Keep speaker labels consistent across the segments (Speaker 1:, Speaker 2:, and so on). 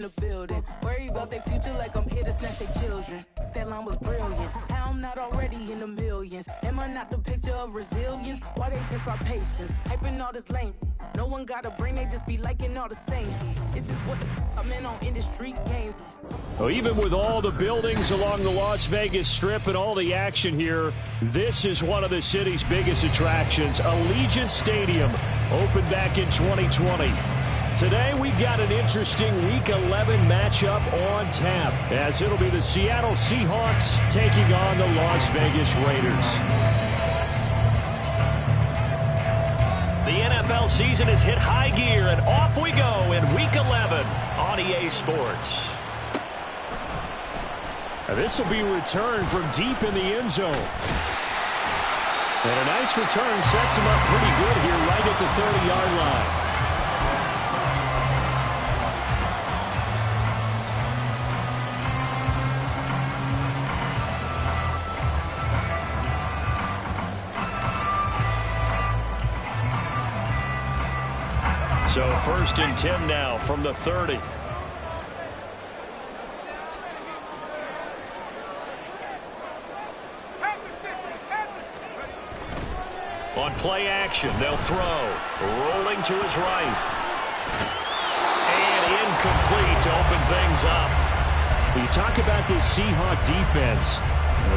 Speaker 1: the building. Worry about their future like I'm here to snatch their children. That line was brilliant. How I'm not already in the millions. Am I not the picture of resilience? Why they test my patience? Hyping all this lame. No one got a brain, they just be liking all the same. This is what I'm in on industry games.
Speaker 2: Well, even with all the buildings along the Las Vegas Strip and all the action here, this is one of the city's biggest attractions. Allegiant Stadium opened back in 2020. Today, we've got an interesting Week 11 matchup on tap, as it'll be the Seattle Seahawks taking on the Las Vegas Raiders.
Speaker 3: The NFL season has hit high gear, and off we go in Week 11 on EA Sports.
Speaker 2: This will be returned from deep in the end zone. And a nice return sets him up pretty good here right at the 30-yard line.
Speaker 3: So 1st and 10 now from the 30. On play action, they'll throw. Rolling to his right. And incomplete to open things up.
Speaker 2: When you talk about this Seahawk defense,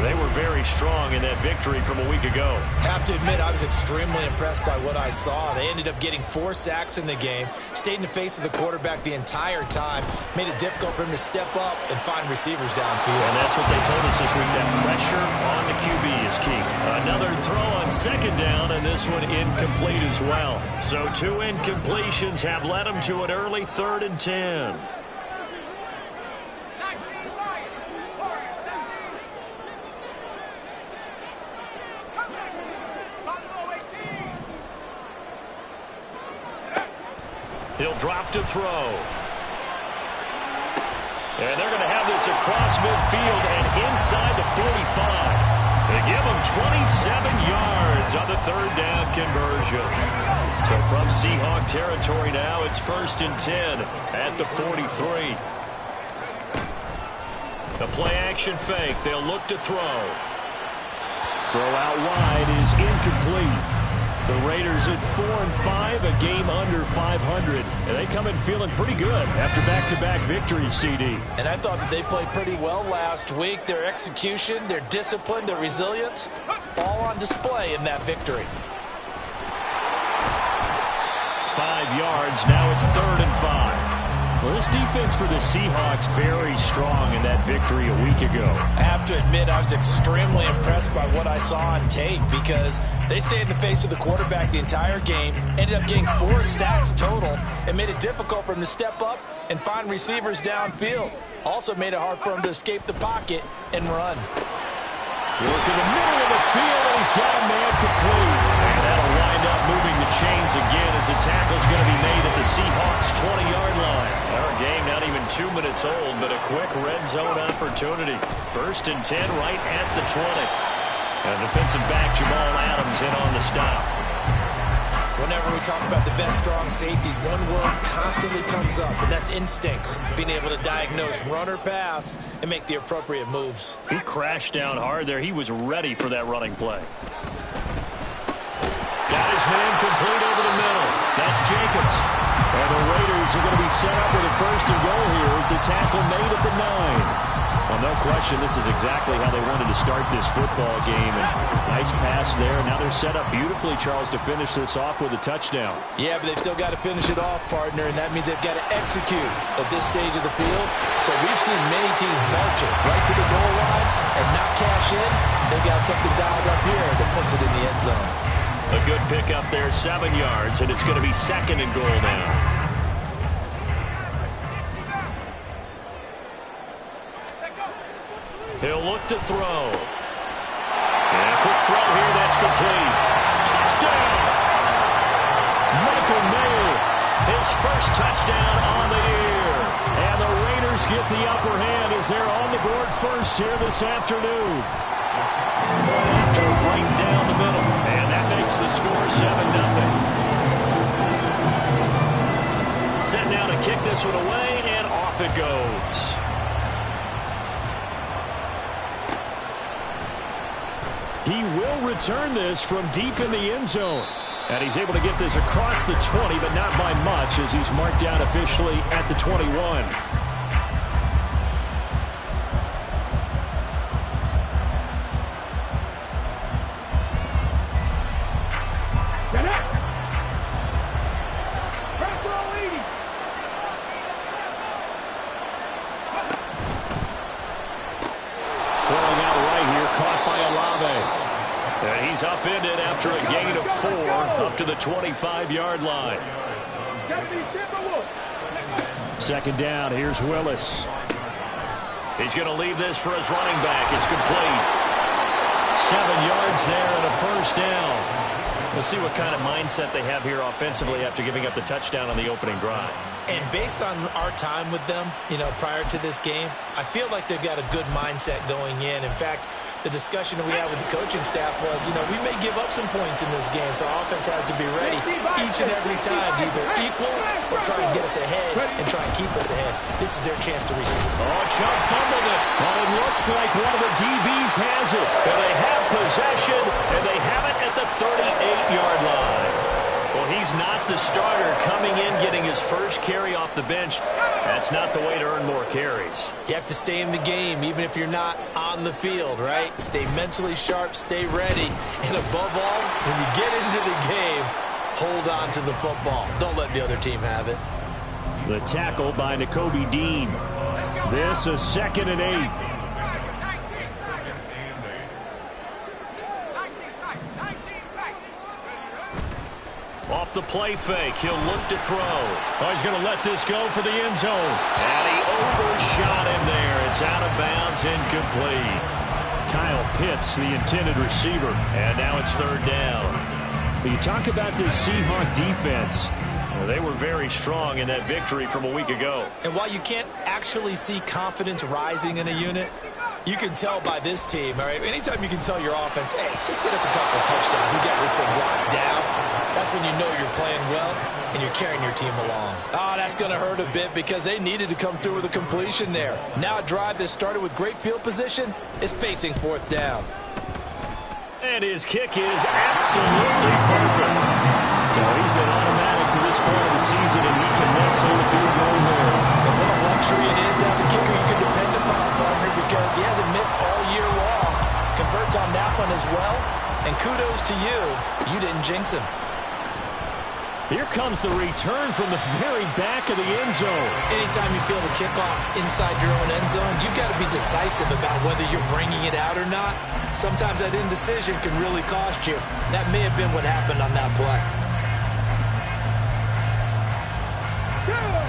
Speaker 2: they were very strong in that victory from a week ago.
Speaker 4: Have to admit, I was extremely impressed by what I saw. They ended up getting 4 sacks in the game, stayed in the face of the quarterback the entire time, made it difficult for him to step up and find receivers downfield.
Speaker 3: And that's what they told us this week, that pressure on the QB is key. Another throw on 2nd down, and this one incomplete as well. So 2 incompletions have led them to an early 3rd and 10. He'll drop to throw. And they're going to have this across midfield and inside the 45. They give him 27 yards on the 3rd down conversion. So from Seahawk territory now, it's 1st and 10 at the 43. The play action fake. They'll look to throw.
Speaker 2: Throw out wide is incomplete. The Raiders at 4-5, a game under 500. And they come in feeling pretty good after back-to-back victories, CD.
Speaker 4: And I thought that they played pretty well last week. Their execution, their discipline, their resilience, all on display in that victory.
Speaker 3: 5 yards, now it's 3rd and 5.
Speaker 2: Well, this defense for the Seahawks very strong in that victory a week ago.
Speaker 4: I have to admit, I was extremely impressed by what I saw on tape because they stayed in the face of the quarterback the entire game, ended up getting 4 sacks total, and made it difficult for him to step up and find receivers downfield. Also made it hard for him to escape the pocket and run.
Speaker 2: Work in the middle of the field, and he's got a man complete.
Speaker 3: And that'll wind up moving the chains again as the tackle's going to be made at the Seahawks' 20-yard line. Our game not even 2 minutes old, but a quick red zone opportunity. 1st and 10 right at the 20. And defensive back Jamal Adams in on the stop.
Speaker 4: Whenever we talk about the best strong safeties, one word constantly comes up, and that's instincts. Being able to diagnose run or pass and make the appropriate moves.
Speaker 3: He crashed down hard there. He was ready for that running play. Got his man complete over the middle. That's Jacobs.
Speaker 2: And the Raiders are going to be set up with a 1st and goal here as the tackle made at the 9. Well, no question, this is exactly how they wanted to start this football game. And nice pass there. Now they're set up beautifully, Charles, to finish this off with a touchdown.
Speaker 4: Yeah, but they've still got to finish it off, partner, and that means they've got to execute at this stage of the field. So we've seen many teams march it right to the goal line and not cash in. They've got something dialed up here that puts it in the end zone.
Speaker 3: A good pickup there, 7 yards, and it's going to be 2nd and goal now. He'll look to throw. And a quick throw here, that's complete. Touchdown!
Speaker 2: Michael Mayer,
Speaker 3: his first touchdown on the year.
Speaker 2: And the Raiders get the upper hand as they're on the board first here this afternoon.
Speaker 3: After right down the middle. And that makes the score 7-0. Set now to kick this one away and off off it goes.
Speaker 2: He will return this from deep in the end zone. And he's able to get this across the 20, but not by much, as he's marked down officially at the 21.
Speaker 3: He's upended after a gain of 4 up to the 25-yard line.
Speaker 2: Second down, here's Willis.
Speaker 3: He's going to leave this for his running back. It's complete. 7 yards there and a first down. We'll see what kind of mindset they have here offensively after giving up the touchdown on the opening drive.
Speaker 4: And based on our time with them, prior to this game, I feel like they've got a good mindset going in. In fact, the discussion that we had with the coaching staff was, we may give up some points in this game, so our offense has to be ready each and every time to either equal or try and get us ahead and try and keep us ahead. This is their chance to receive.
Speaker 2: Chubb fumbled it. Well, it looks like one of the DBs has it.
Speaker 3: And they have possession, and they have it at the 38-yard line. Well, he's not the starter coming in, getting his first carry off the bench. That's not the way to earn more carries.
Speaker 4: You have to stay in the game, even if you're not on the field, right? Stay mentally sharp, stay ready. And above all, when you get into the game, hold on to the football. Don't let the other team have it.
Speaker 2: The tackle by Nakobe Dean. This is 2nd and 8.
Speaker 3: Off the play fake, he'll look to throw. Oh, he's going to let this go for the end zone. And he overshot him there. It's out of bounds, incomplete.
Speaker 2: Kyle Pitts, the intended receiver.
Speaker 3: And now it's 3rd down.
Speaker 2: You talk about this Seahawks defense.
Speaker 3: Well, they were very strong in that victory from a week ago.
Speaker 4: And while you can't actually see confidence rising in a unit, you can tell by this team, all right? Anytime you can tell your offense, hey, just get us a couple of touchdowns. We got this thing locked down. That's when you know you're playing well and you're carrying your team along.
Speaker 5: Oh, that's going to hurt a bit because they needed to come through with a completion there. Now a drive that started with great field position is facing 4th down.
Speaker 3: And his kick is absolutely perfect.
Speaker 2: So he's been automatic to this point of the season, and he connects on the field goal there.
Speaker 5: And what a luxury it is to have a kicker you can depend upon, partner, because he hasn't missed all year long. Converts on that one as well. And kudos to you. You didn't jinx him.
Speaker 2: Here comes the return from the very back of the end zone.
Speaker 4: Anytime you feel the kickoff inside your own end zone, you've got to be decisive about whether you're bringing it out or not. Sometimes that indecision can really cost you. That may have been what happened on that play.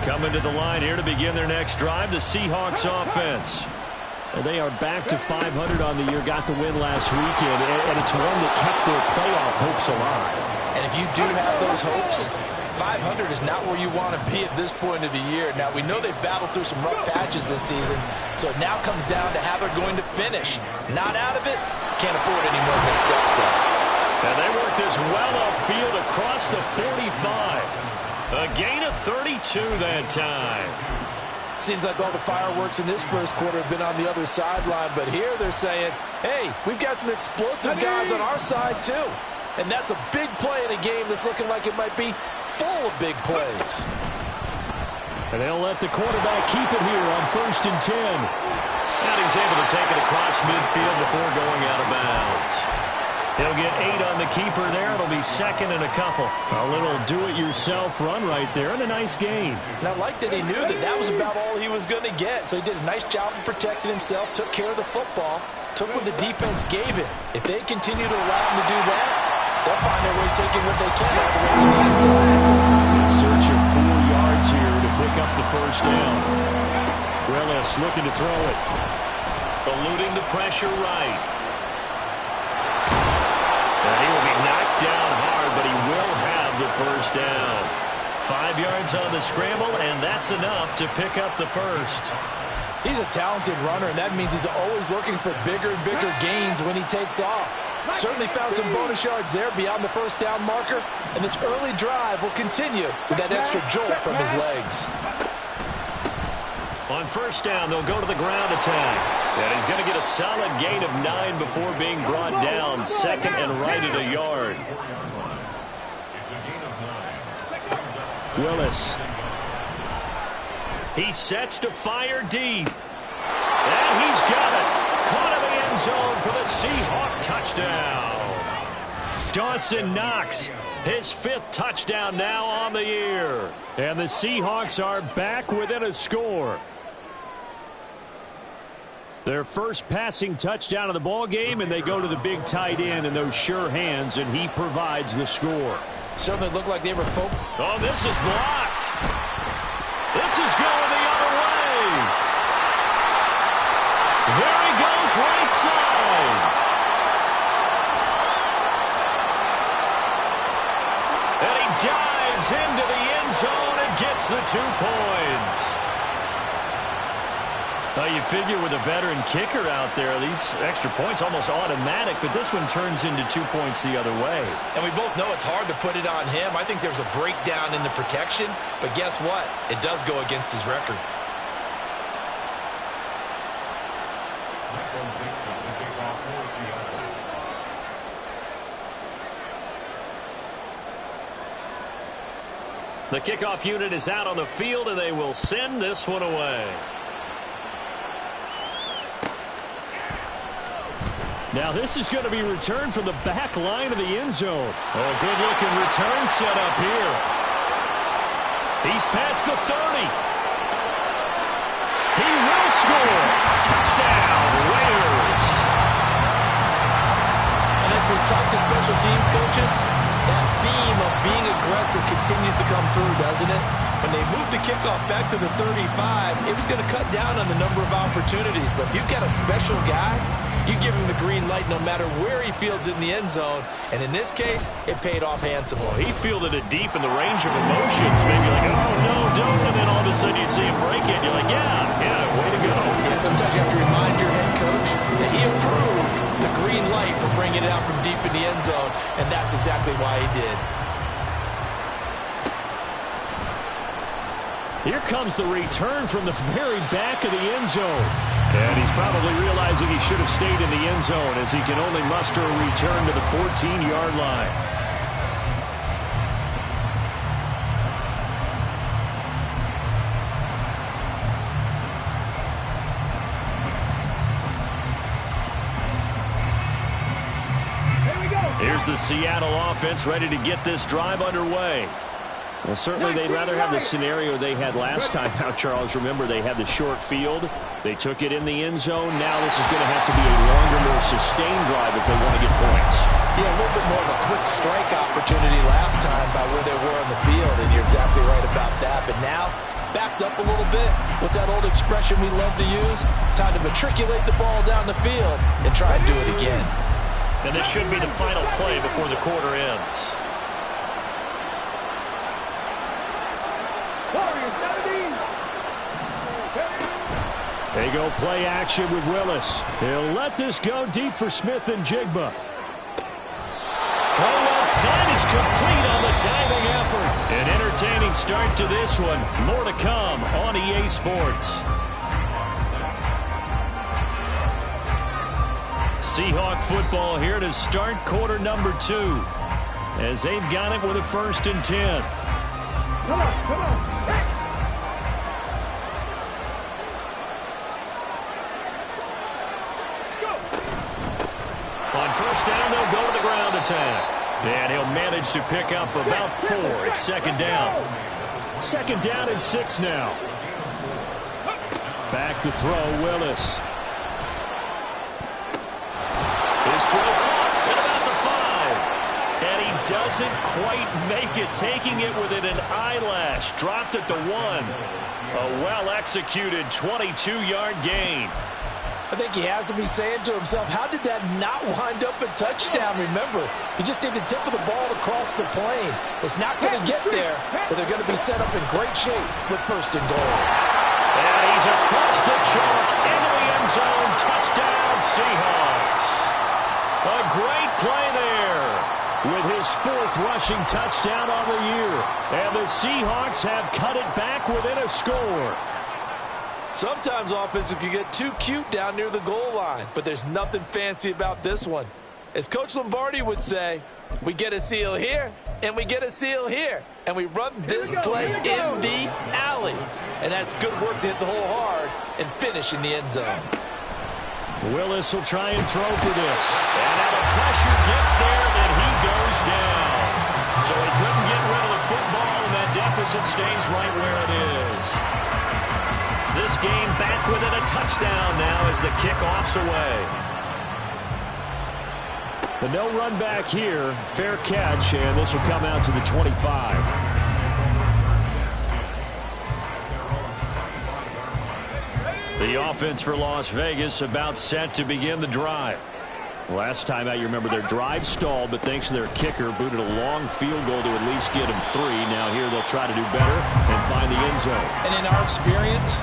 Speaker 3: Coming to the line here to begin their next drive, the Seahawks offense.
Speaker 2: They are back to 500 on the year, got the win last weekend, and it's one that kept their playoff hopes alive.
Speaker 5: And if you do have those hopes, 500 is not where you want to be at this point of the year. Now, we know they've battled through some rough patches this season, so it now comes down to how they're going to finish. Not out of it, can't afford any more missteps, though.
Speaker 3: And they work this well upfield across the 45. A gain of 32 that time.
Speaker 5: Seems like all the fireworks in this first quarter have been on the other sideline, but here they're saying, hey, we've got some explosive guys on our side, too. And that's a big play in a game that's looking like it might be full of big plays.
Speaker 2: And they'll let the quarterback keep it here on 1st and 10.
Speaker 3: And he's able to take it across midfield before going out of bounds. He'll get 8 on the keeper there. It'll be 2nd and a couple.
Speaker 2: A little do-it-yourself run right there and a nice gain.
Speaker 5: And I like that he knew that that was about all he was going to get. So he did a nice job of protecting himself, took care of the football, took what the defense gave him. If they continue to allow him to do that, they'll find their way taking what they can all the way to the end zone.
Speaker 2: In search of 4 yards here to pick up the first down. Willis looking to throw it.
Speaker 3: Eluding the pressure right. And he will be knocked down hard, but he will have the first down. 5 yards on the scramble, and that's enough to pick up the first.
Speaker 5: He's a talented runner, and that means he's always looking for bigger and bigger gains when he takes off. Certainly found some bonus yards there beyond the first down marker, and this early drive will continue with that extra jolt from his legs.
Speaker 3: On first down, they'll go to the ground attack. And he's going to get a solid gain of 9 before being brought down. Second and right at a yard.
Speaker 2: Willis.
Speaker 3: He sets to fire deep. And he's got it. Caught in the end zone for the Seahawk touchdown. Dawson Knox, his 5th touchdown now on the year.
Speaker 2: And the Seahawks are back within a score. Their first passing touchdown of the ball game, and they go to the big tight end in those sure hands, and he provides the score.
Speaker 4: Certainly looked like they were focused.
Speaker 3: Oh, this is blocked. This is going the other way. There he goes, right side. And he dives into the end zone and gets the 2 points. Well, you figure with a veteran kicker out there, these extra points almost automatic, but this one turns into 2 points the other way.
Speaker 4: And we both know it's hard to put it on him. I think there's a breakdown in the protection, but guess what? It does go against his record.
Speaker 3: The kickoff unit is out on the field, and they will send this one away.
Speaker 2: Now this is going to be returned from the back line of the end zone.
Speaker 3: Oh, good-looking return set up here. He's past the 30. He will score. Touchdown, Raiders.
Speaker 4: And as we've talked to special teams coaches, that theme of being aggressive continues to come through, doesn't it? When they moved the kickoff back to the 35, it was going to cut down on the number of opportunities. But if you've got a special guy, you give him the green light no matter where he fields it in the end zone. And in this case, it paid off handsomely.
Speaker 3: He fielded it deep in the range of emotions. Maybe like, oh, no, don't. And then all of a sudden you see him break it. You're like, yeah, way to go.
Speaker 4: Yeah, sometimes you have to remind your head coach that he approved the green light for bringing it out from deep in the end zone. And that's exactly why he did.
Speaker 2: Here comes the return from the very back of the end zone. And he's probably realizing he should have stayed in the end zone as he can only muster a return to the 14-yard line.
Speaker 3: Here's the Seattle offense ready to get this drive underway.
Speaker 2: Well, certainly they'd rather have the scenario they had last time out, Charles. Remember, they had the short field. They took it in the end zone. Now this is going to have to be a longer, more sustained drive if they want to get points.
Speaker 4: Yeah, a little bit more of a quick strike opportunity last time by where they were on the field, and you're exactly right about that. But now, backed up a little bit. What's that old expression we love to use? Time to matriculate the ball down the field and try and do it again.
Speaker 3: And this should be the final play before the quarter ends.
Speaker 2: They go play action with Willis. He'll let this go deep for Smith and Jigba.
Speaker 3: Throw well set is complete on the diving effort. An entertaining start to this one. More to come on EA Sports. Seahawk football here to start quarter number 2. As they've got it with a 1st and 10.
Speaker 6: Come on. Hey.
Speaker 3: On first down, they'll go to the ground attack. And he'll manage to pick up about 4. It's 2nd down.
Speaker 2: 2nd down and 6 now. Back to throw, Willis.
Speaker 3: His throw caught at about the 5. And he doesn't quite make it, taking it within an eyelash. Dropped at the 1. A well-executed 22-yard gain.
Speaker 4: I think he has to be saying to himself, how did that not wind up a touchdown? Remember, he just need the tip of the ball to cross the plane. It's not going to get there, but they're going to be set up in great shape with 1st and goal.
Speaker 3: And he's across the chalk into the end zone. Touchdown, Seahawks. A great play there.
Speaker 2: With his 4th rushing touchdown on the year. And the Seahawks have cut it back within a score.
Speaker 4: Sometimes offenses can get too cute down near the goal line, but there's nothing fancy about this one. As Coach Lombardi would say, we get a seal here, and we get a seal here, and we run this play in the alley. And that's good work to hit the hole hard and finish in the end zone.
Speaker 2: Willis will try and throw for this.
Speaker 3: And now the pressure gets there, and he goes down. So he couldn't get rid of the football, and that deficit stays right where it is. This game back within a touchdown now as the kickoff's away.
Speaker 2: The no run back here. Fair catch, and this will come out to the 25. The offense for Las Vegas about set to begin the drive. Last time out, you remember their drive stalled, but thanks to their kicker, booted a long field goal to at least get them 3. Now here they'll try to do better and find the end zone.
Speaker 4: And in our experience,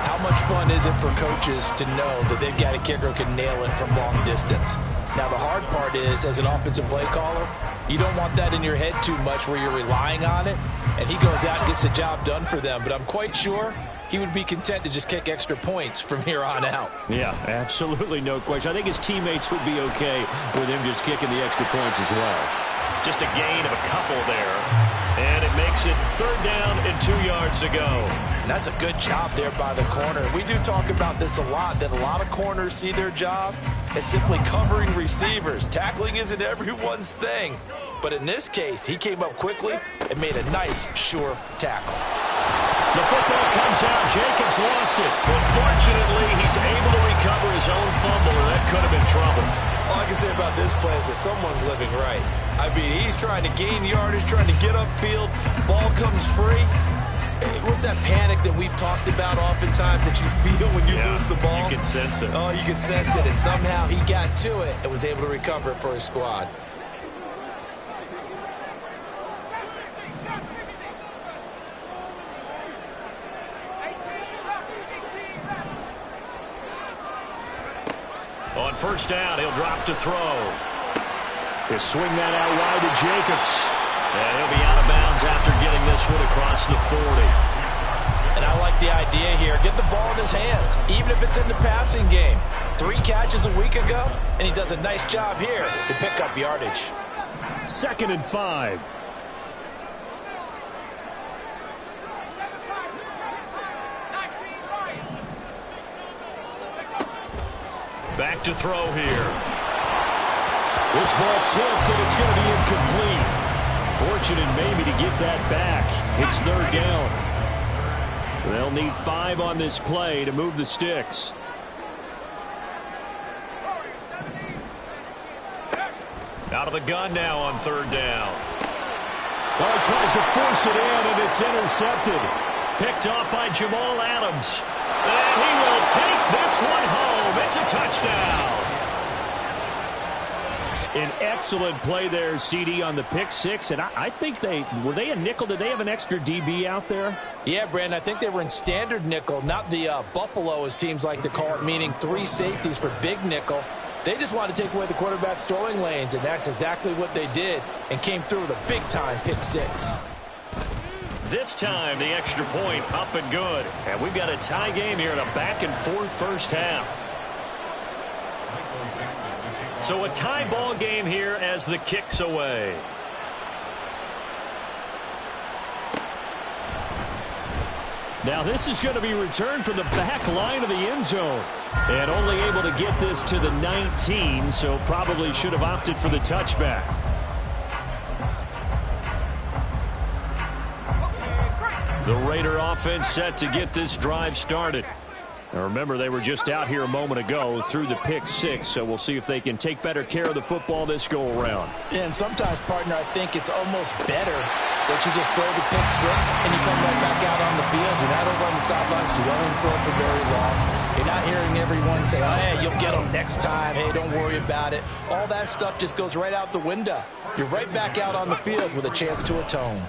Speaker 4: how much fun is it for coaches to know that they've got a kicker who can nail it from long distance? Now the hard part is, as an offensive play caller, you don't want that in your head too much where you're relying on it, and he goes out and gets the job done for them. But I'm quite sure he would be content to just kick extra points from here on out.
Speaker 2: Yeah, absolutely no question. I think his teammates would be okay with him just kicking the extra points as well.
Speaker 3: Just a gain of a couple there. And it makes it 3rd down and 2 yards to go.
Speaker 4: And that's a good job there by the corner. We do talk about this a lot, that a lot of corners see their job as simply covering receivers. Tackling isn't everyone's thing. But in this case, he came up quickly and made a nice, sure tackle.
Speaker 3: The football comes out. Jacobs lost it. Unfortunately, he's able to recover his own fumble, and that could have been trouble.
Speaker 5: All I can say about this play is that someone's living right. I mean, he's trying to gain yardage, trying to get upfield. Ball comes free. What's that panic that we've talked about oftentimes that you feel when you lose the ball?
Speaker 3: You can sense it.
Speaker 5: Oh, you can sense it. And somehow he got to it and was able to recover it for his squad.
Speaker 3: On 1st down, he'll drop to throw.
Speaker 2: He'll swing that out wide to Jacobs.
Speaker 3: And he'll be out of bounds after getting this one across the 40.
Speaker 4: And I like the idea here. Get the ball in his hands, even if it's in the passing game. 3 catches a week ago, and he does a nice job here to pick up yardage.
Speaker 2: 2nd and 5.
Speaker 3: Back to throw here.
Speaker 2: This ball tipped, and it's going to be incomplete. Fortunate maybe to get that back. It's 3rd down. They'll need 5 on this play to move the sticks.
Speaker 3: Out of the gun now on 3rd down.
Speaker 2: Well, he tries to force it in, and it's intercepted.
Speaker 3: Picked off by Jamal Adams. And he will take this one home. It's a touchdown.
Speaker 2: An excellent play there, CD, on the pick 6. And I think were they a nickel? Did they have an extra DB out there?
Speaker 4: Yeah, Brandon, I think they were in standard nickel, not the Buffalo, as teams like to call it, meaning 3 safeties for big nickel. They just wanted to take away the quarterback's throwing lanes, and that's exactly what they did, and came through with a big-time pick 6.
Speaker 3: This time, the extra point up and good. And we've got a tie game here in a back-and-forth first half. So a tie ball game here as the kick's away.
Speaker 2: Now this is going to be returned from the back line of the end zone. And only able to get this to the 19, so probably should have opted for the touchback. The Raider offense set to get this drive started. Now remember, they were just out here a moment ago through the pick 6, so we'll see if they can take better care of the football this go around.
Speaker 4: Yeah, and sometimes, partner, I think it's almost better that you just throw the pick 6 and you come right back out on the field. You're not over on the sidelines dwelling for it for very long. You're not hearing everyone say, oh, hey, you'll get them next time. Hey, don't worry about it. All that stuff just goes right out the window. You're right back out on the field with a chance to atone.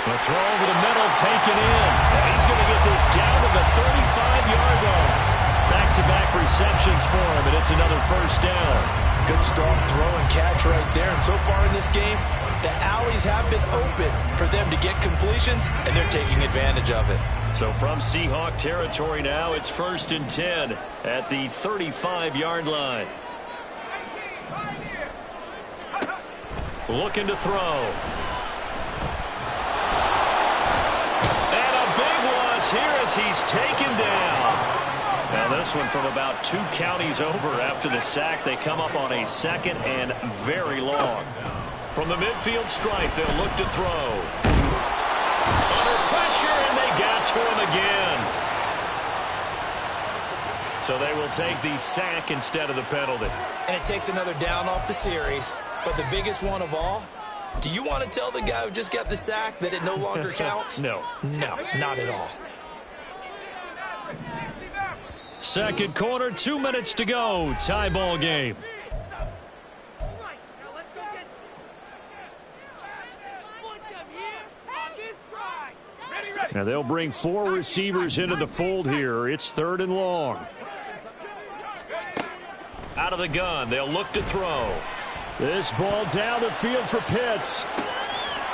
Speaker 3: The throw over the middle, taken in. And he's going to get this down to the 35-yard line. Back-to-back receptions for him, and it's another 1st down.
Speaker 4: Good strong throw and catch right there. And so far in this game,
Speaker 5: The alleys have been open for them to get completions, and they're taking advantage of it.
Speaker 3: So from Seahawk territory now, it's 1st and 10 at the 35-yard line. Looking to throw. And a big loss here as he's taken down. Now this one from about 2 counties over after the sack. They come up on a 2nd and very long. From the midfield stripe, they'll look to throw. Under pressure, and they got to him again. So they will take the sack instead of the penalty.
Speaker 5: And it takes another down off the series. But the biggest one of all, do you want to tell the guy who just got the sack that it no longer counts?
Speaker 3: No.
Speaker 5: No, not at all.
Speaker 2: Second quarter, 2 minutes to go. Tie ball game. Now they'll bring 4 receivers into the fold here. It's 3rd and long.
Speaker 3: Out of the gun, they'll look to throw.
Speaker 2: This ball down the field for Pitts.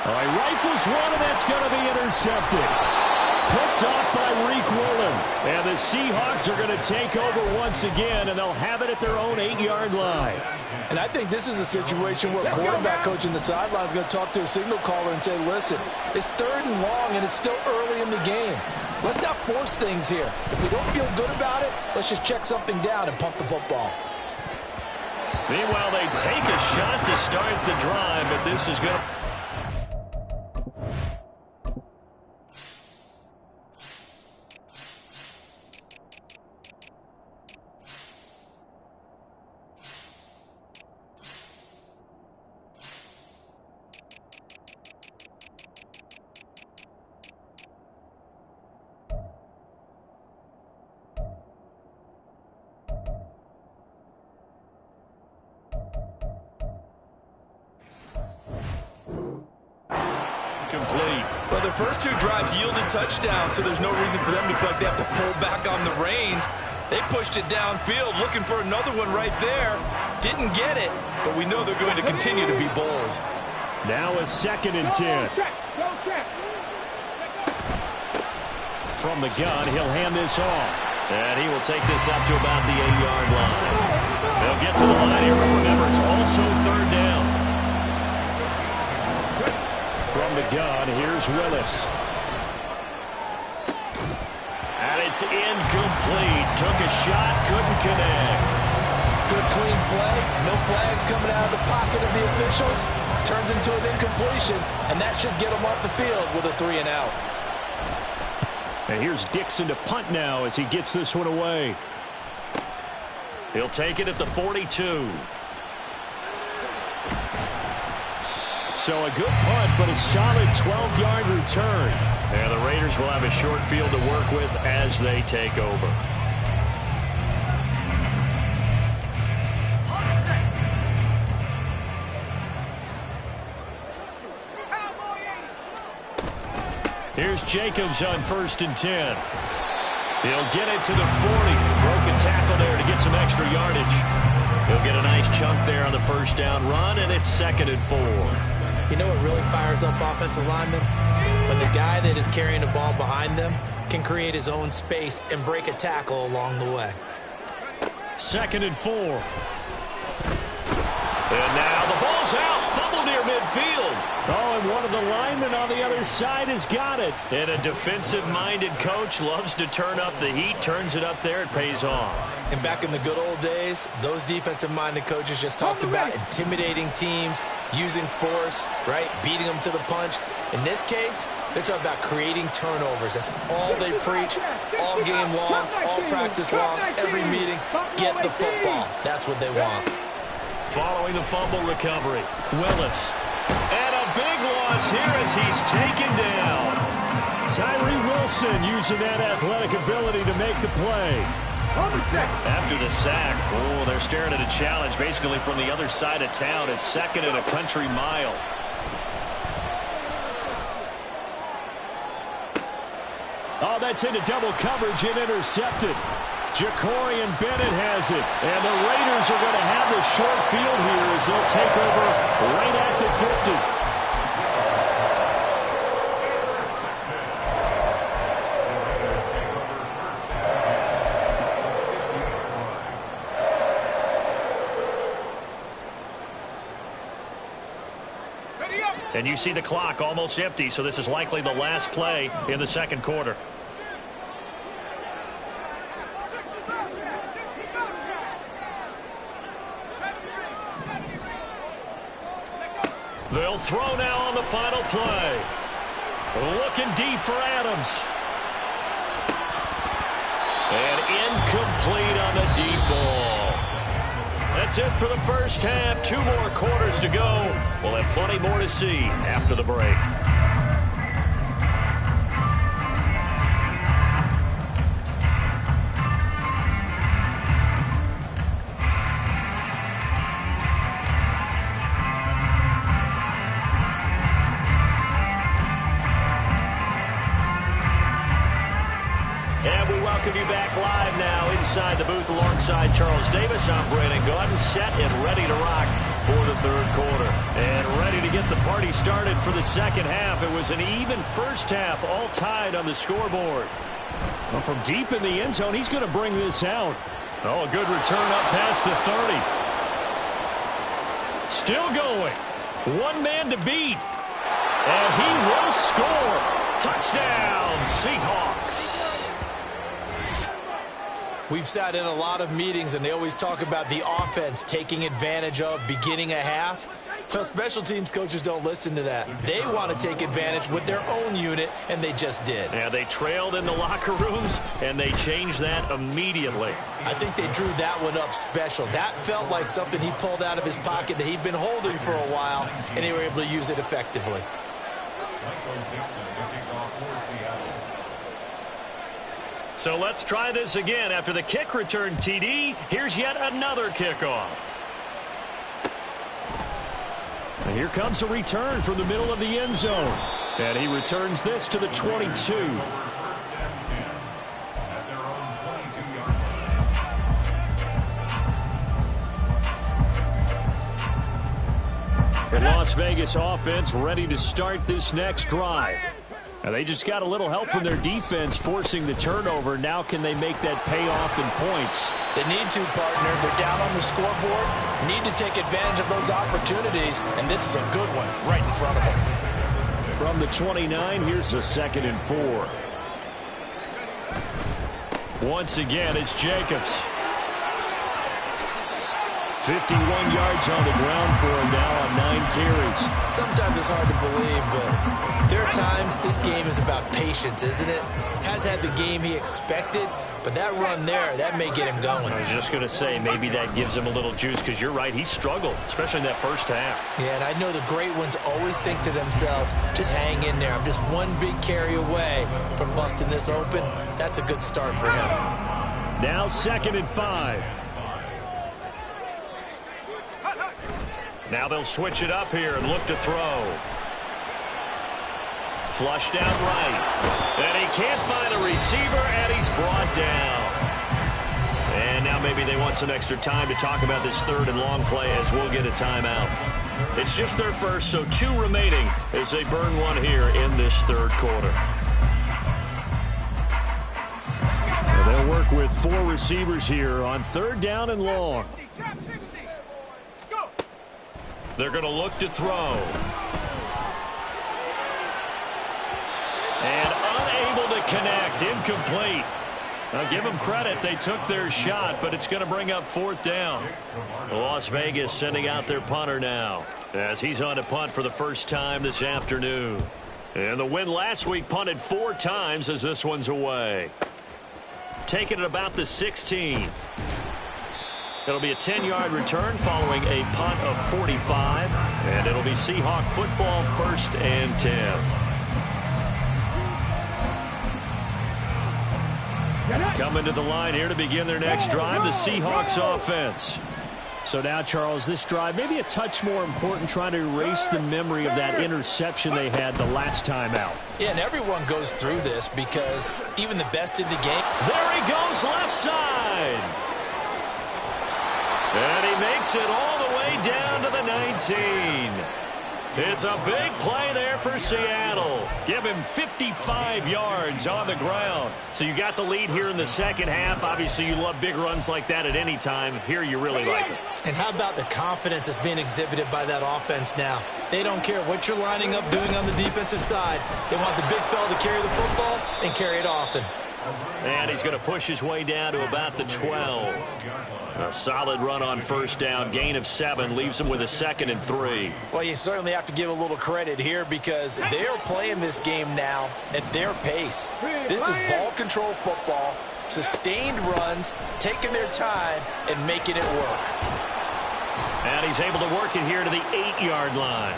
Speaker 2: All right, rifles one, and that's going to be intercepted. Picked off by Reek Woolen. And the Seahawks are going to take over once again, and they'll have it at their own 8-yard line.
Speaker 5: And I think this is a situation where quarterback coach in the sideline is going to talk to a signal caller and say, listen, it's 3rd and long, and it's still early in the game. Let's not force things here. If we don't feel good about it, let's just check something down and punt the football.
Speaker 3: Meanwhile, they take a shot to start the drive, but this is going to... complete.
Speaker 5: Well, their first 2 drives yielded touchdowns, so there's no reason for them to feel like they have to pull back on the reins. They pushed it downfield, looking for another one right there. Didn't get it, but we know they're going to continue to be bold.
Speaker 2: Now a 2nd and 10. From the gun, he'll hand this off.
Speaker 3: And he will take this up to about the 8-yard line. They'll get to the line here, but remember, it's also 3rd down.
Speaker 2: From the gun, here's Willis.
Speaker 3: And it's incomplete. Took a shot, couldn't connect.
Speaker 5: Good clean play. No flags coming out of the pocket of the officials. Turns into an incompletion, and that should get them off the field with a 3 and out.
Speaker 2: And here's Dixon to punt now as he gets this one away.
Speaker 3: He'll take it at the 42.
Speaker 2: So a good punt, but a solid 12-yard return.
Speaker 3: And the Raiders will have a short field to work with as they take over.
Speaker 2: Here's Jacobs on 1st and 10. He'll get it to the 40.
Speaker 3: Broken tackle there to get some extra yardage. He'll get a nice chunk there on the 1st down run, and it's 2nd and 4.
Speaker 5: You know what really fires up offensive linemen? When the guy that is carrying the ball behind them can create his own space and break a tackle along the way.
Speaker 2: 2nd and 4.
Speaker 3: And now the ball's out. Fumble near midfield.
Speaker 2: Oh, and one of the linemen on the other side has got it.
Speaker 3: And a defensive-minded coach loves to turn up the heat, turns it up there, it pays off.
Speaker 5: And back in the good old days, those defensive-minded coaches just talked about intimidating teams, using force, right, beating them to the punch. In this case, they're talking about creating turnovers. That's all they preach, all game long, all practice long, every meeting. Get the football. That's what they want.
Speaker 3: Following the fumble recovery, Willis. And a big loss here as he's taken down.
Speaker 2: Tyree Wilson using that athletic ability to make the play.
Speaker 3: After the sack, oh, they're staring at a challenge basically from the other side of town. It's 2nd and a country mile.
Speaker 2: Oh, that's into double coverage and intercepted. Jacorian Bennett has it. And the Raiders are going to have the short field here as they'll take over right at the 50.
Speaker 3: And you see the clock almost empty, so this is likely the last play in the second quarter. They'll throw now on the final play. Looking deep for Adams. And incomplete on the deep ball. That's it for the first half. 2 more quarters to go. We'll have plenty more to see after the break.
Speaker 2: Welcome you back live now inside the booth alongside Charles Davis. I'm Brandon Gaudin, set and ready to rock for the third quarter. And ready to get the party started for the second half. It was an even first half, all tied on the scoreboard. Well, from deep in the end zone, he's going to bring this out. Oh, a good return up past the 30. Still going. One man to beat. And he will score. Touchdown, Seahawks.
Speaker 5: We've sat in a lot of meetings, and they always talk about the offense taking advantage of beginning a half. Well, special teams coaches don't listen to that. They want to take advantage with their own unit, and they just did.
Speaker 2: Yeah, they trailed in the locker rooms, and they changed that immediately.
Speaker 5: I think they drew that one up special. That felt like something he pulled out of his pocket that he'd been holding for a while, and they were able to use it effectively.
Speaker 2: So let's try this again. After the kick return TD, here's yet another kickoff. And here comes a return from the middle of the end zone. And he returns this to the 22. The Las Vegas offense ready to start this next drive. Now they just got a little help from their defense forcing the turnover. Now can they make that pay off in points?
Speaker 5: They need to, partner. They're down on the scoreboard. Need to take advantage of those opportunities, and this is a good one right in front of them.
Speaker 2: From the 29, here's a 2nd and 4. Once again, it's Jacobs. 51 yards on the ground for him now on 9 carries.
Speaker 5: Sometimes it's hard to believe, but there are times this game is about patience, isn't it? Has had the game he expected, but that run there, that may get him going.
Speaker 2: I was just going to say, maybe that gives him a little juice, because you're right, he struggled, especially in that first half.
Speaker 5: Yeah, and I know the great ones always think to themselves, just hang in there. I'm just one big carry away from busting this open. That's a good start for him.
Speaker 2: Now 2nd and 5. Now they'll switch it up here and look to throw. Flushed out right. And he can't find a receiver, and he's brought down. And now maybe they want some extra time to talk about this 3rd and long play, as we'll get a timeout. It's just their first, so 2 remaining as they burn one here in this 3rd quarter. And they'll work with 4 receivers here on 3rd down and long. They're going to look to throw. And unable to connect. Incomplete. Now give them credit. They took their shot, but it's going to bring up 4th down. Las Vegas sending out their punter now, as he's on to punt for the first time this afternoon. And the win last week punted 4 times as this one's away. Taking it about the 16. It'll be a 10-yard return following a punt of 45. And it'll be Seahawk football, 1st and 10. Coming to the line here to begin their next drive, the Seahawks offense. So now, Charles, this drive maybe a touch more important, trying to erase the memory of that interception they had the last time out.
Speaker 5: Yeah, and everyone goes through this, because even the best in the game.
Speaker 2: There he goes, left side. And he makes it all the way down to the 19.
Speaker 3: It's a big play there for Seattle. Give him 55 yards on the ground. So you got the lead here in the second half. Obviously, you love big runs like that at any time. Here, you really like it.
Speaker 4: And how about the confidence that's being exhibited by that offense now? They don't care what you're lining up doing on the defensive side. They want the big fella to carry the football and carry it often.
Speaker 3: And he's going to push his way down to about the 12. A solid run on first down. Gain of 7 leaves him with a 2nd and 3.
Speaker 4: Well, you certainly have to give a little credit here because they are playing this game now at their pace. This is ball control football, sustained runs, taking their time, and making it work.
Speaker 3: And he's able to work it here to the 8-yard line.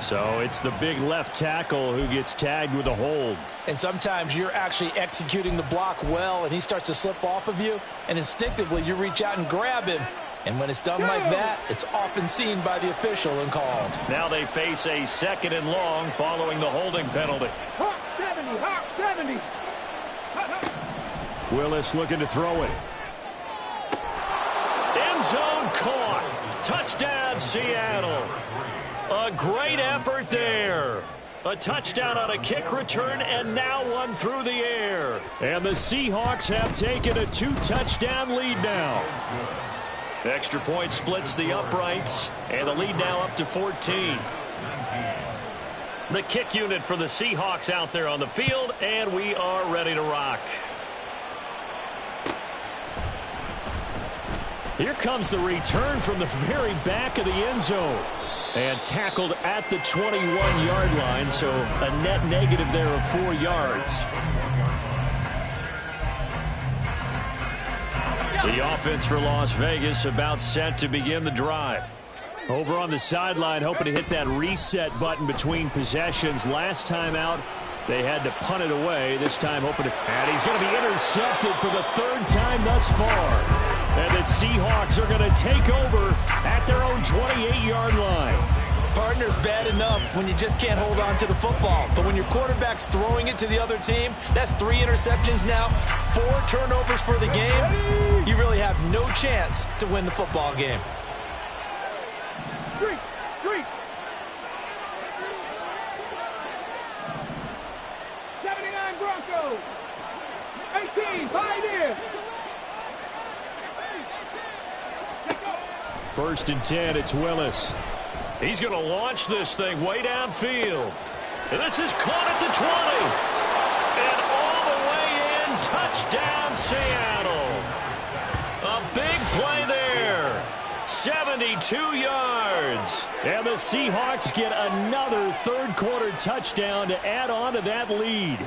Speaker 2: So it's the big left tackle who gets tagged with a hold.
Speaker 4: And sometimes you're actually executing the block well, and he starts to slip off of you, and instinctively you reach out and grab him. And when it's done like that, it's often seen by the official and called.
Speaker 3: Now they face a 2nd and long following the holding penalty.
Speaker 6: Hawk 70, Hawk 70.
Speaker 2: Willis looking to throw it.
Speaker 3: End zone caught. Touchdown, Seattle. A great effort there. A touchdown on a kick return, and now one through the air.
Speaker 2: And the Seahawks have taken a 2-touchdown lead now.
Speaker 3: Extra point splits the uprights, and the lead now up to 14. The kick unit for the Seahawks out there on the field, and we are ready to rock.
Speaker 2: Here comes the return from the very back of the end zone. And tackled at the 21-yard line, so a net negative there of 4 yards.
Speaker 3: The offense for Las Vegas about set to begin the drive.
Speaker 2: Over on the sideline, hoping to hit that reset button between possessions. Last time out, they had to punt it away. This time hoping to... And he's going to be intercepted for the 3rd time thus far. And the Seahawks are going to take over at their own 28-yard line.
Speaker 4: Partner's bad enough when you just can't hold on to the football. But when your quarterback's throwing it to the other team, that's 3 interceptions now, 4 turnovers for the game. You really have no chance to win the football game.
Speaker 6: 3. 79 Broncos. 18 Pioneers.
Speaker 2: 1st and 10, it's Willis.
Speaker 3: He's going to launch this thing way downfield. And this is caught at the 20. And all the way in, touchdown Seattle. A big play there. 72 yards.
Speaker 2: And the Seahawks get another 3rd-quarter touchdown to add on to that lead.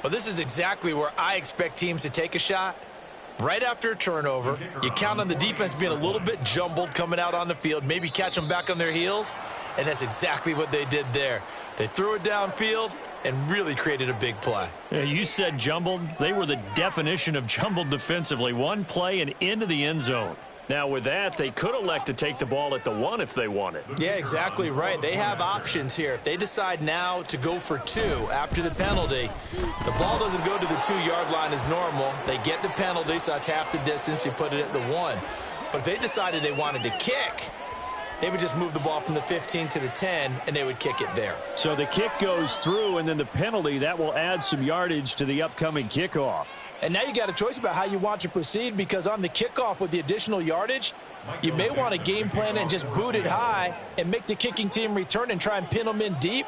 Speaker 4: Well, this is exactly where I expect teams to take a shot. Right after a turnover, you count on the defense being a little bit jumbled coming out on the field, maybe catch them back on their heels, and that's exactly what they did there. They threw it downfield and really created a big play.
Speaker 3: Yeah, you said jumbled. They were the definition of jumbled defensively. One play and into the end zone. Now, with that, they could elect to take the ball at the 1 if they wanted.
Speaker 4: Yeah, exactly right. They have options here. If they decide now to go for 2 after the penalty, the ball doesn't go to the 2-yard line as normal. They get the penalty, so that's half the distance. You put it at the 1. But if they decided they wanted to kick, they would just move the ball from the 15 to the 10, and they would kick it there.
Speaker 2: So the kick goes through, and then the penalty, that will add some yardage to the upcoming kickoff.
Speaker 4: And now you got a choice about how you want to proceed, because on the kickoff with the additional yardage, you may want to game plan it and just boot it high and make the kicking team return and try and pin them in deep.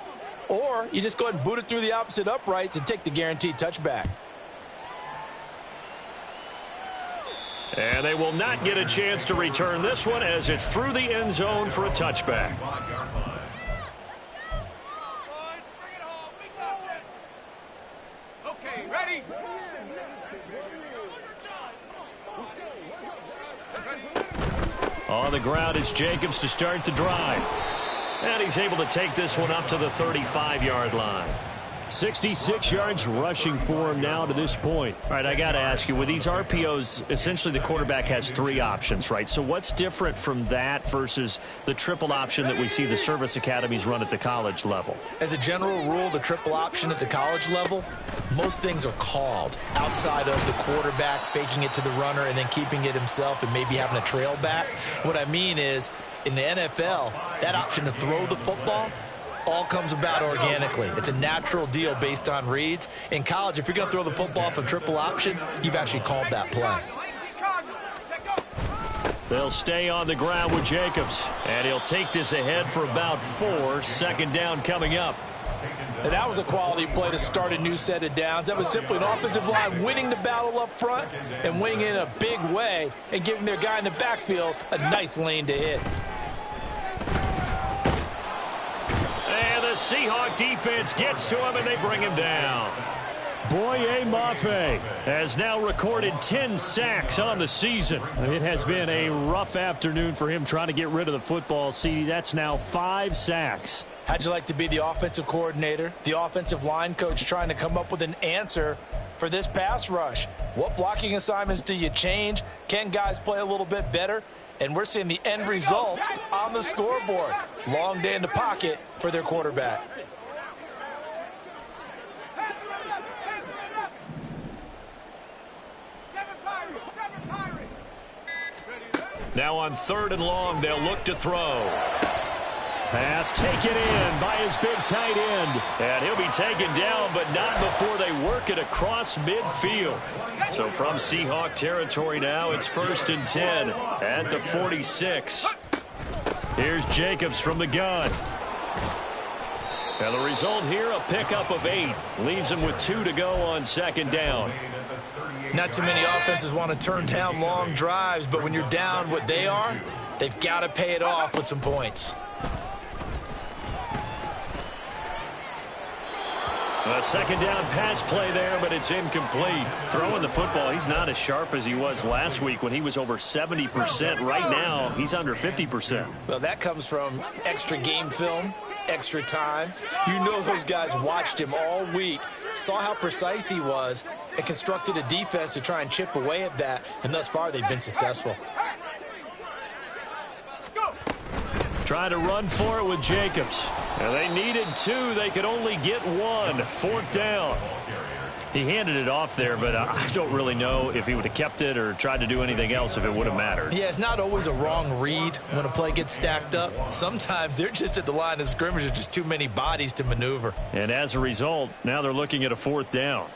Speaker 4: Or you just go ahead and boot it through the opposite uprights and take the guaranteed touchback.
Speaker 3: And they will not get a chance to return this one as it's through the end zone for a touchback.
Speaker 6: Okay, ready?
Speaker 3: On the ground is Jacobs to start the drive. And he's able to take this one up to the 35-yard line.
Speaker 2: 66 yards rushing for him now to this point.
Speaker 3: All right, I got to ask you, with these RPOs, essentially the quarterback has 3 options, right? So what's different from that versus the triple option that we see the service academies run at the college level?
Speaker 4: As a general rule, the triple option at the college level, most things are called outside of the quarterback faking it to the runner and then keeping it himself and maybe having a trail back. What I mean is,
Speaker 5: in the NFL, that option to throw the football all comes about organically. It's a natural deal based on reads. In college, if you're going to throw the football off a triple option, you've actually called that play.
Speaker 3: They'll stay on the ground with Jacobs, and he'll take this ahead for about 4. Second down coming up.
Speaker 4: And that was a quality play to start a new set of downs. That was simply an offensive line winning the battle up front and winning in a big way and giving their guy in the backfield a nice lane to hit.
Speaker 3: And the Seahawks defense gets to him, and they bring him down.
Speaker 2: Boye Mafe has now recorded 10 sacks on the season. It has been a rough afternoon for him trying to get rid of the football. See, that's now 5 sacks.
Speaker 4: How'd you like to be the offensive coordinator, the offensive line coach trying to come up with an answer for this pass rush? What blocking assignments do you change? Can guys play a little bit better? And we're seeing the end result on the scoreboard. Long day in the pocket for their quarterback.
Speaker 3: Now on 3rd and long, they'll look to throw.
Speaker 2: Pass taken in by his big tight end.
Speaker 3: And he'll be taken down, but not before they work it across midfield. So from Seahawk territory now, it's 1st and 10 at the 46. Here's Jacobs from the gun. And the result here, a pickup of 8. Leaves him with 2 to go on 2nd down.
Speaker 5: Not too many offenses want to turn down long drives, but when you're down what they are, they've got to pay it off with some points.
Speaker 3: A 2nd down pass play there, but it's incomplete.
Speaker 2: Throwing the football, he's not as sharp as he was last week when he was over 70%. Right now, he's under 50%.
Speaker 5: Well, that comes from extra game film, extra time. You know those guys watched him all week, saw how precise he was, and constructed a defense to try and chip away at that, and thus far they've been successful.
Speaker 2: Trying to run for it with Jacobs.
Speaker 3: And they needed 2. They could only get 1. 4th down.
Speaker 2: He handed it off there, but I don't really know if he would have kept it or tried to do anything else if it would have mattered.
Speaker 5: Yeah, it's not always a wrong read when a play gets stacked up. Sometimes they're just at the line of scrimmage. There's just too many bodies to maneuver.
Speaker 2: And as a result, now they're looking at a 4th down.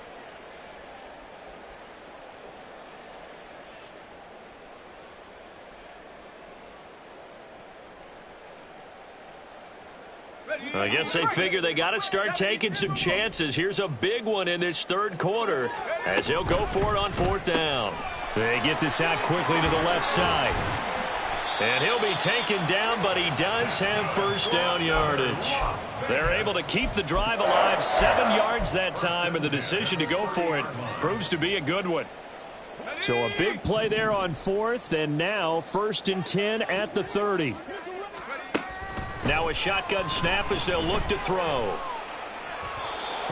Speaker 3: I guess they figure they got to start taking some chances. Here's a big one in this 3rd quarter as he'll go for it on 4th down.
Speaker 2: They get this out quickly to the left side.
Speaker 3: And he'll be taken down, but he does have 1st down yardage. They're able to keep the drive alive. 7 yards that time, and the decision to go for it proves to be a good one.
Speaker 2: So a big play there on 4th, and now 1st and 10 at the 30.
Speaker 3: Now a shotgun snap as they'll look to throw.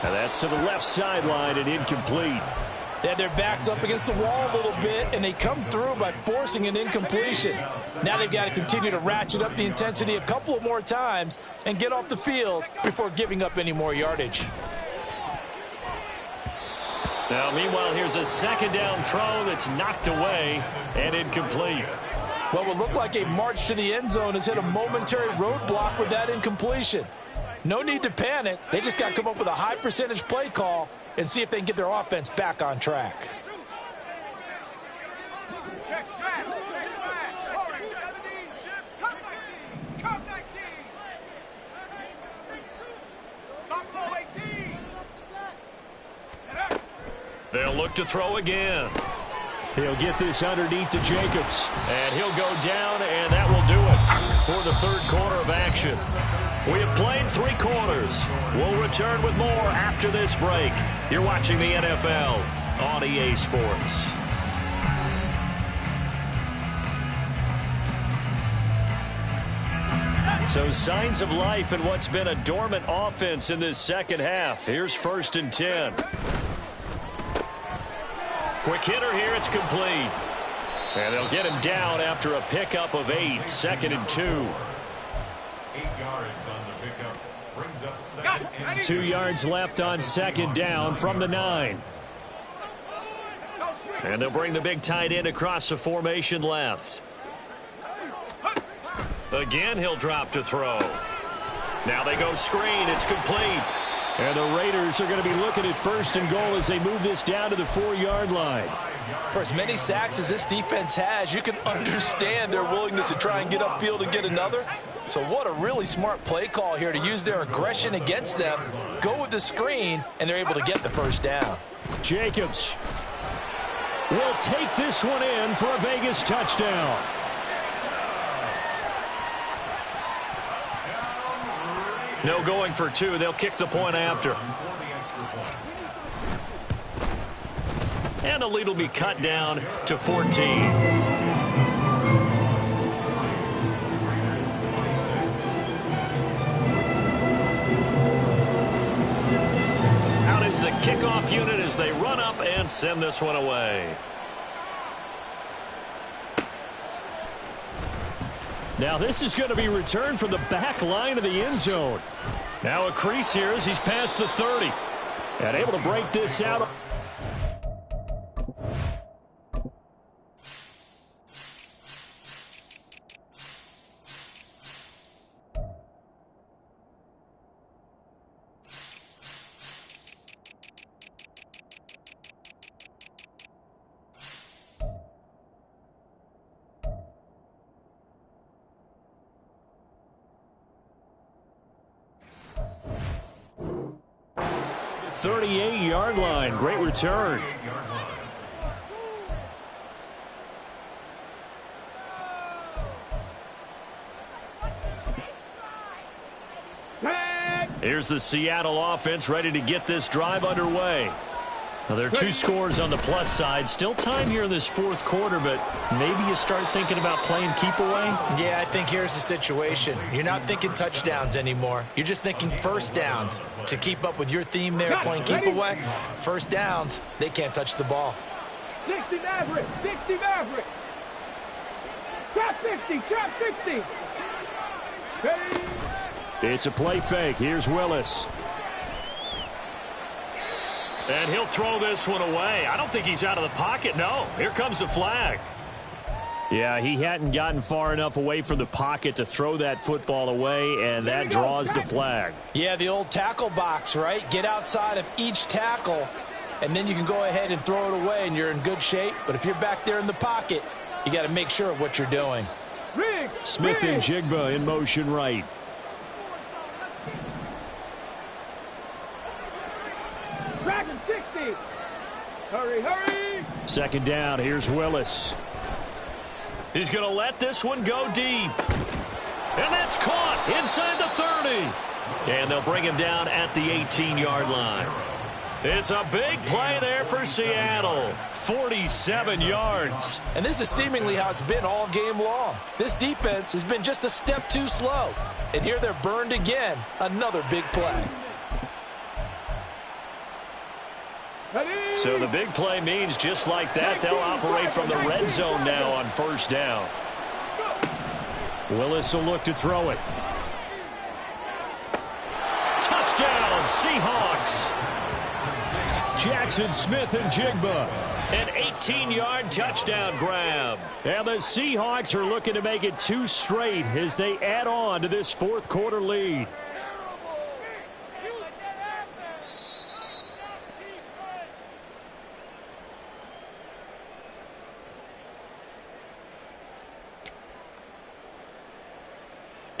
Speaker 2: Now that's to the left sideline and incomplete.
Speaker 4: They had their backs up against the wall a little bit, and they come through by forcing an incompletion. Now they've got to continue to ratchet up the intensity a couple of more times and get off the field before giving up any more yardage.
Speaker 3: Now, meanwhile, here's a 2nd down throw that's knocked away and incomplete.
Speaker 4: What would look like a march to the end zone has hit a momentary roadblock with that incompletion. No need to panic. They just got to come up with a high percentage play call and see if they can get their offense back on track.
Speaker 3: They'll look to throw again.
Speaker 2: He'll get this underneath to Jacobs.
Speaker 3: And he'll go down, and that will do it for the 3rd quarter of action. We have played 3 quarters. We'll return with more after this break. You're watching the NFL on EA Sports. So signs of life in what's been a dormant offense in this 2nd half. Here's 1st and 10. Quick hitter here, it's complete. And they'll get him down after a pickup of 8, 2nd and 2.
Speaker 7: 8 yards on the pickup. Brings up 2nd and
Speaker 2: 2 yards left on 2nd down from the 9.
Speaker 3: And they'll bring the big tight end across the formation left. Again, he'll drop to throw. Now they go screen. It's complete.
Speaker 2: And the Raiders are going to be looking at 1st and goal as they move this down to the 4-yard line.
Speaker 4: For as many sacks as this defense has, you can understand their willingness to try and get upfield and get another. So what a really smart play call here to use their aggression against them, go with the screen, and they're able to get the 1st down.
Speaker 2: Jacobs will take this one in for a Vegas touchdown.
Speaker 3: No going for 2. They'll kick the point after. And the lead will be cut down to 14. Out is the kickoff unit as they run up and send this one away.
Speaker 2: Now this is going to be returned from the back line of the end zone.
Speaker 3: Now a crease here as he's past the 30.
Speaker 2: And able to break this out. Yard line. Great return.
Speaker 3: Here's the Seattle offense ready to get this drive underway. Now, there are 2 scores on the plus side. Still time here in this 4th quarter, but maybe you start thinking about playing keep away?
Speaker 4: Yeah, I think here's the situation. You're not thinking touchdowns anymore. You're just thinking 1st downs. To keep up with your theme there, playing keep away, 1st downs, they can't touch the ball.
Speaker 6: 60 Maverick, 60 Maverick. Trap 60, trap 60. Ready?
Speaker 2: It's a play fake. Here's Willis.
Speaker 3: And he'll throw this one away. I don't think he's out of the pocket. No, here comes the flag.
Speaker 2: Yeah, he hadn't gotten far enough away from the pocket to throw that football away, and that draws the flag.
Speaker 4: Yeah, the old tackle box, right? Get outside of each tackle, and then you can go ahead and throw it away, and you're in good shape. But if you're back there in the pocket, you got to make sure of what you're doing.
Speaker 2: Smith and Jigba in motion right.
Speaker 6: Dragon 60. Hurry, hurry.
Speaker 2: 2nd down. Here's Willis.
Speaker 3: He's going to let this one go deep. And that's caught inside the 30. And they'll bring him down at the 18-yard line. It's a big play there for Seattle. 47 yards.
Speaker 4: And this is seemingly how it's been all game long. This defense has been just a step too slow. And here they're burned again. Another big play.
Speaker 3: So the big play means just like that, they'll operate from the red zone now on 1st down.
Speaker 2: Willis will look to throw it.
Speaker 3: Touchdown, Seahawks.
Speaker 2: Jackson Smith and Jigba.
Speaker 3: An 18-yard touchdown grab.
Speaker 2: And the Seahawks are looking to make it 2 straight as they add on to this 4th quarter lead.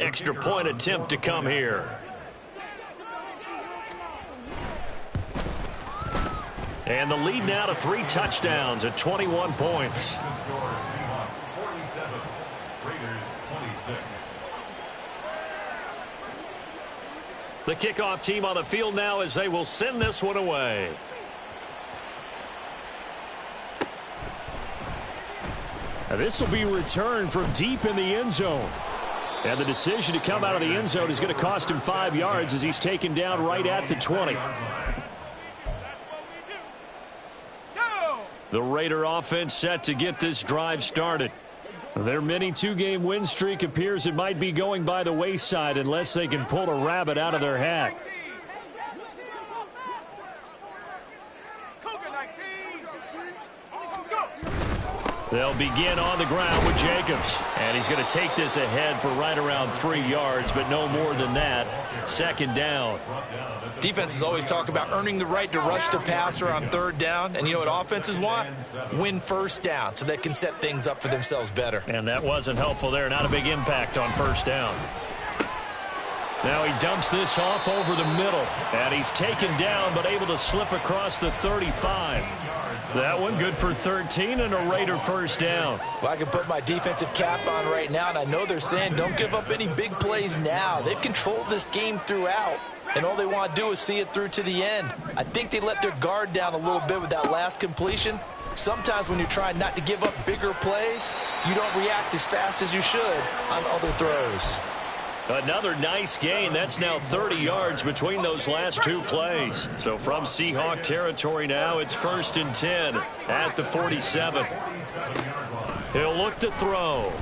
Speaker 3: Extra point attempt to come here. And the lead now to 3 touchdowns at 21 points.
Speaker 7: Seahawks 47, Raiders 26.
Speaker 3: The kickoff team on the field now as they will send this one away.
Speaker 2: Now this will be returned from deep in the end zone. And the decision to come out of the end zone is going to cost him 5 yards as he's taken down right at the 20.
Speaker 3: The Raider offense set to get this drive started.
Speaker 2: Their mini 2-game win streak appears it might be going by the wayside unless they can pull a rabbit out of their hat. They'll begin on the ground with Jacobs. And he's going to take this ahead for right around 3 yards, but no more than that. Second down.
Speaker 5: Defenses always talk about earning the right to rush the passer on third down. And you know what offenses want? Win first down so they can set things up for themselves better.
Speaker 2: And that wasn't helpful there. Not a big impact on first down. Now he dumps this off over the middle. And he's taken down but able to slip across the 35. That one good for 13 and a Raider first down.
Speaker 5: Well, I can put my defensive cap on right now, and I know they're saying don't give up any big plays now. They've controlled this game throughout, and all they want to do is see it through to the end. I think they let their guard down a little bit with that last completion. Sometimes when you're trying not to give up bigger plays, you don't react as fast as you should on other throws.
Speaker 2: Another nice gain. That's now 30 yards between those last two plays. So from Seahawk territory now, it's 1st and 10 at the 47. He'll look to throw.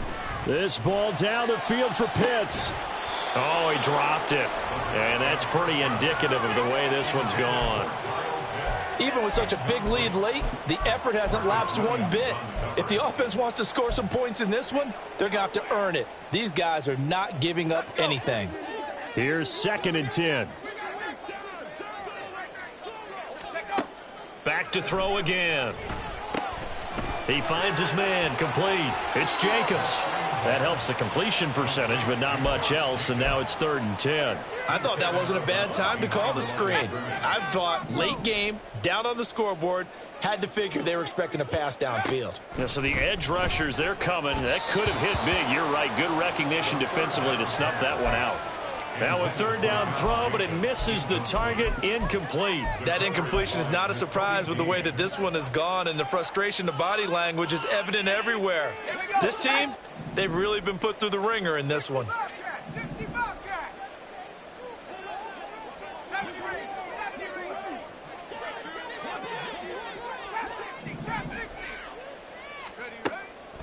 Speaker 2: This ball down the field for Pitts. Oh, he dropped it. And that's pretty indicative of the way this one's gone.
Speaker 4: Even with such a big lead late, the effort hasn't lapsed one bit. If the offense wants to score some points in this one, they're going to have to earn it. These guys are not giving up anything.
Speaker 2: Here's 2nd and 10. Back to throw again. He finds his man, complete. It's Jacobs. That helps the completion percentage, but not much else, and now it's 3rd and 10.
Speaker 5: I thought that wasn't a bad time to call the screen. I thought late game, down on the scoreboard, had to figure they were expecting a pass downfield.
Speaker 2: Yeah, so the edge rushers, they're coming. That could have hit big. You're right. Good recognition defensively to snuff that one out. Now a 3rd down throw, but it misses the target. Incomplete.
Speaker 5: That incompletion is not a surprise with the way that this one has gone, and the frustration, the body language is evident everywhere. This team, they've really been put through the ringer in this one.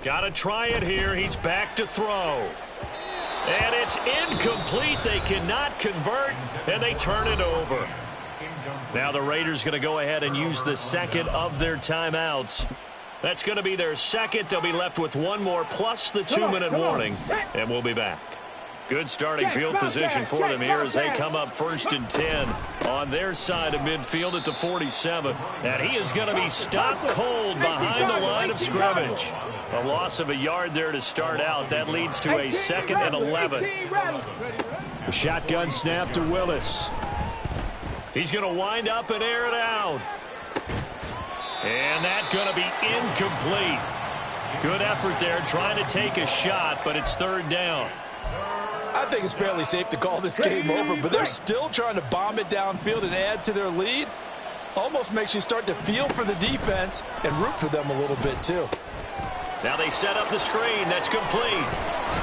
Speaker 2: Got to try it here. He's back to throw. And it's incomplete. They cannot convert, and they turn it over. Now the Raiders going to go ahead and use the second of their timeouts. That's going to be their second. They'll be left with one more plus the 2-minute warning, and we'll be back. Good starting field position for them here as they come up 1st and 10 on their side of midfield at the 47. And he is going to be stopped cold behind the line of scrimmage. A loss of a yard there to start out. That leads to a 2nd and 11. The shotgun snap to Willis. He's going to wind up and air it out. And that's going to be incomplete. Good effort there trying to take a shot, but it's 3rd down.
Speaker 4: I think it's fairly safe to call this game over, but they're still trying to bomb it downfield and add to their lead. Almost makes you start to feel for the defense and root for them a little bit, too.
Speaker 2: Now they set up the screen. That's complete.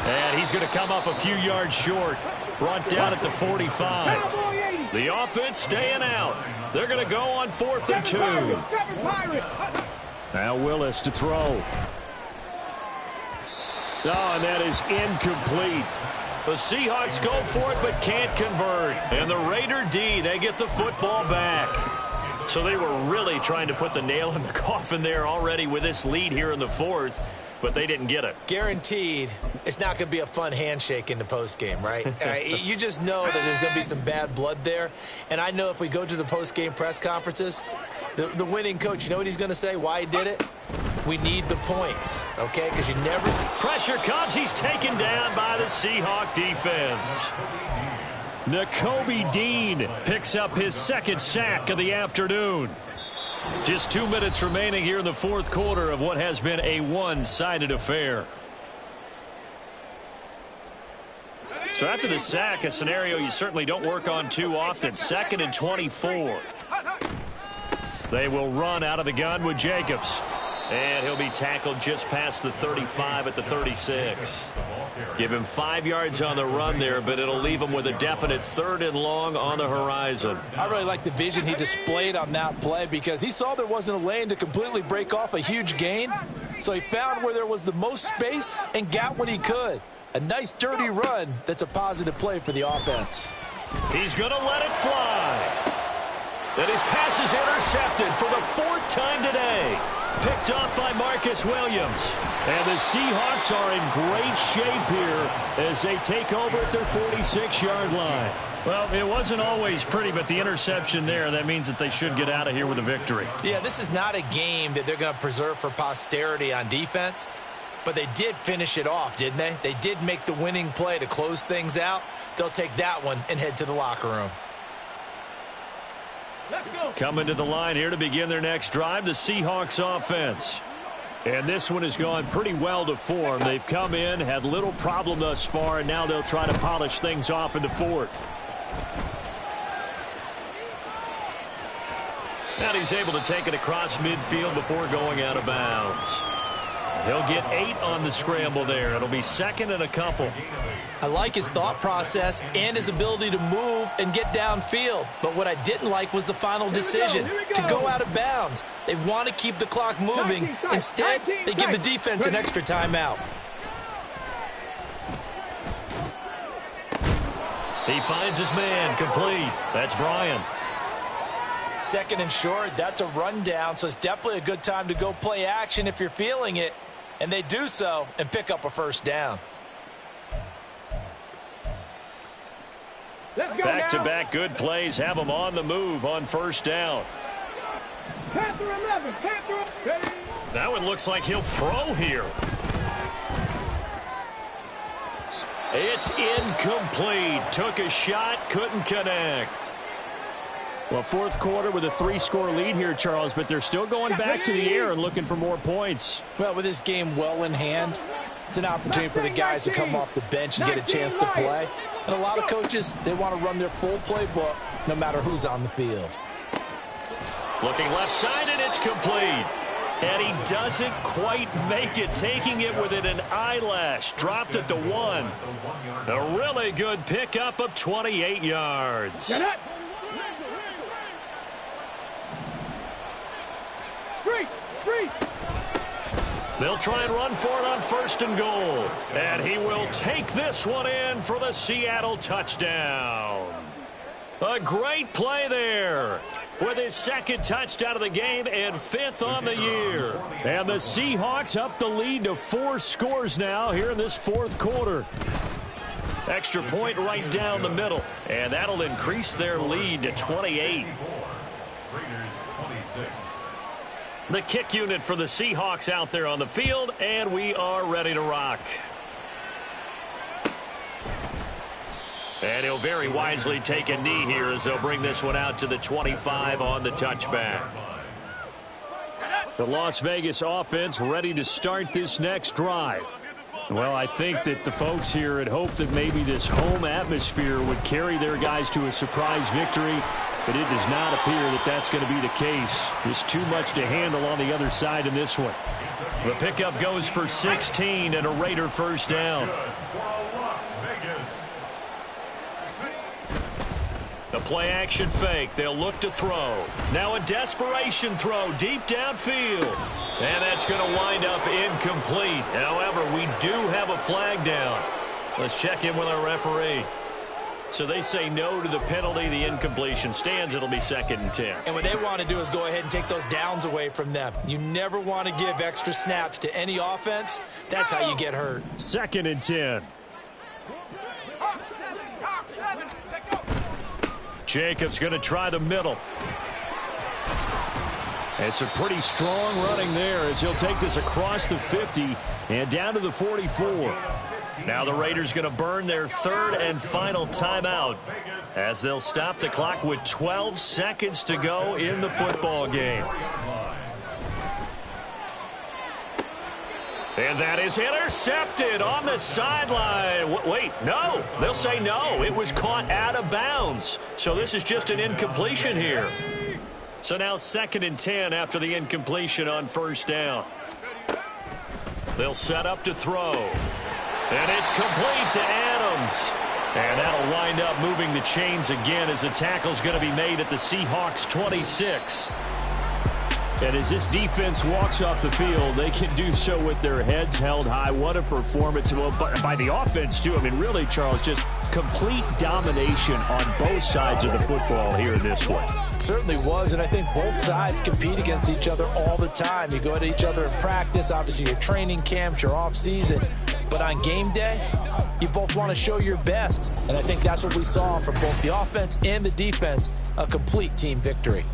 Speaker 2: And he's going to come up a few yards short. Brought down at the 45. The offense staying out. They're going to go on 4th and 2. Now Willis to throw. Oh, and that is incomplete. The Seahawks go for it but can't convert. And the Raider D, they get the football back. So they were really trying to put the nail in the coffin there already with this lead here in the 4th, but they didn't get it.
Speaker 5: Guaranteed it's not going to be a fun handshake in the postgame, right? You just know that there's going to be some bad blood there. And I know if we go to the postgame press conferences, the winning coach, you know what he's going to say, why he did it? We need the points, okay? Because you never...
Speaker 2: Pressure comes. He's taken down by the Seahawk defense. Nakobe Dean picks up his 2nd sack of the afternoon. Just 2 minutes remaining here in the 4th quarter of what has been a one-sided affair. So after the sack, a scenario you certainly don't work on too often. 2nd and 24. They will run out of the gun with Jacobs. And he'll be tackled just past the 35 at the 36. Give him 5 yards on the run there, but it'll leave him with a definite 3rd and long on the horizon.
Speaker 4: I really like the vision he displayed on that play because he saw there wasn't a lane to completely break off a huge gain. So he found where there was the most space and got what he could. A nice dirty run that's a positive play for the offense.
Speaker 2: He's going to let it fly. And his pass is intercepted for the 4th time Marcus Williams. And the Seahawks are in great shape here as they take over at their 46-yard line.
Speaker 3: Well, it wasn't always pretty, but the interception there, that means that they should get out of here with a victory.
Speaker 5: Yeah, this is not a game that they're going to preserve for posterity on defense, but they did finish it off, didn't they? They did make the winning play to close things out. They'll take that one and head to the locker room.
Speaker 2: Coming to the line here to begin their next drive, the Seahawks offense. And this one has gone pretty well to form. They've come in, had little problem thus far, and now they'll try to polish things off in the fourth. And he's able to take it across midfield before going out of bounds. He'll get 8 on the scramble there. It'll be second and a couple.
Speaker 5: I like his thought process and his ability to move and get downfield. But what I didn't like was the final decision to go out of bounds. They want to keep the clock moving. Instead, they give the defense an extra timeout.
Speaker 2: He finds his man complete. That's Brian.
Speaker 4: Second and short, that's a rundown, so it's definitely a good time to go play action if you're feeling it. And they do so and pick up a first down.
Speaker 2: Back-to-back good plays have them on the move on first down.
Speaker 6: Panther 11, Panther.
Speaker 2: That one looks like he'll throw here. It's incomplete. Took a shot, couldn't connect. Well, fourth quarter with a 3-score lead here, Charles, but they're still going back to the air and looking for more points.
Speaker 4: Well, with this game well in hand, it's an opportunity for the guys to come off the bench and get a chance to play. And a lot of coaches, they want to run their full playbook no matter who's on the field.
Speaker 2: Looking left side, and it's complete. And he doesn't quite make it, taking it within an eyelash. Dropped it to 1. A really good pickup of 28 yards. They'll try and run for it on first and goal. And he will take this one in for the Seattle touchdown. A great play there with his second touchdown of the game and 5th on the year. And the Seahawks up the lead to 4 scores now here in this fourth quarter. Extra point right down the middle. And that'll increase their lead to 28.
Speaker 7: Raiders 26.
Speaker 2: The kick unit for the Seahawks out there on the field, and we are ready to rock. And he'll very wisely take a knee here as they'll bring this one out to the 25 on the touchback. The Las Vegas offense ready to start this next drive. Well, I think that the folks here had hoped that maybe this home atmosphere would carry their guys to a surprise victory, but it does not appear that that's going to be the case. There's too much to handle on the other side in this one. The pickup goes for 16 and a Raider first down. The play-action fake. They'll look to throw. Now a desperation throw deep downfield. And that's going to wind up incomplete. However, we do have a flag down. Let's check in with our referee. So they say no to the penalty. The incompletion stands. It'll be second and 10.
Speaker 5: And what they want to do is go ahead and take those downs away from them. You never want to give extra snaps to any offense. That's how you get hurt.
Speaker 2: Second and 10. Jacobs going to try the middle. It's a pretty strong running there as he'll take this across the 50 and down to the 44. Now the Raiders going to burn their third and final timeout as they'll stop the clock with 12 seconds to go in the football game. And that is intercepted on the sideline. Wait, no. They'll say no. It was caught out of bounds. So this is just an incompletion here. So now second and 10 after the incompletion on first down. They'll set up to throw. And it's complete to Adams. And that'll wind up moving the chains again as the tackle's going to be made at the Seahawks 26. And as this defense walks off the field, they can do so with their heads held high. What a performance by the offense, too. I mean, really, Charles, just complete domination on both sides of the football here in this one.
Speaker 4: Certainly was, and I think both sides compete against each other all the time. You go at each other in practice, obviously your training camps, your off-season, but on game day, you both want to show your best, and I think that's what we saw from both the offense and the defense, a complete team victory.